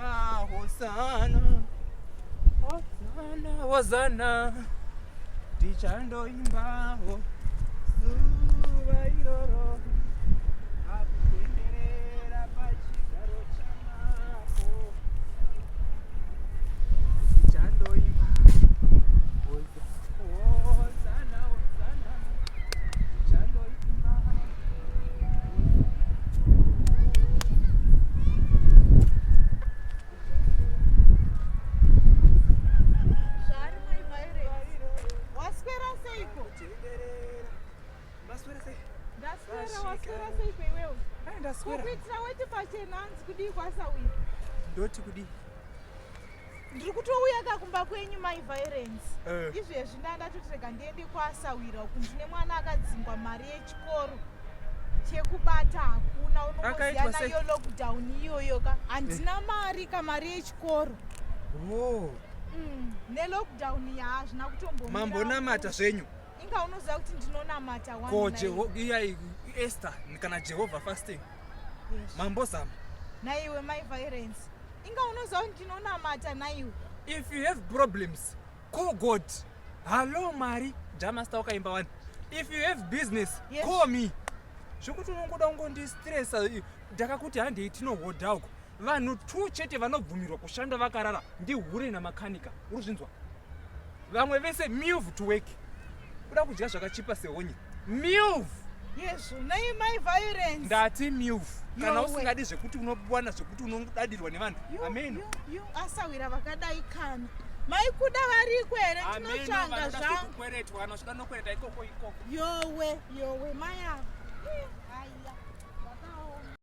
chandoimba hosana hosana hosana tichandoimba zuva iroro akutenderera pachigaro chanako tichandoimba hosana hosana tichandoimba ndoti kudi ndiri kutouya kakumba kwenyu maiviolence izvezvi ndatotega ndiende kwasawira uku ndine mwana akadzingwa mari yechikoro chekubata hakuna unoziya nayo lockdown iyoyo ka handina mari kamari yechikoro nelockdown hazvina kutombomira mambonamata zvenyu inga unoziva kuti ndinonamata ko iyai Esther kana Jehovah fasting mambozama naiwe maiviolence inga unoziva kuti ndinonamata naiwe. If you have problems call God. Hello Mari jamasta wakaimba wani. If you have business call me. Zvokuti unongoda ungondistressa ndakakuti handei tinohodha uko vanhu tu chete vanobvumirwa kushanda vakarara ndihure namakanika uruzvinzwa vamwe vese Meuve to work kuda kudya zvakachipa sehonye Meuve. Yes, nai my violence. Ndati Meuve. Kana usingadi zvekuti unowana zvekuti unodadirwa nevanhu. Amen. You asawira vakadai kana. Maikuda vari kwere tinotsvanga zvangu. Kukwereta vanosvika nokwereta ikoko. Yowe maya.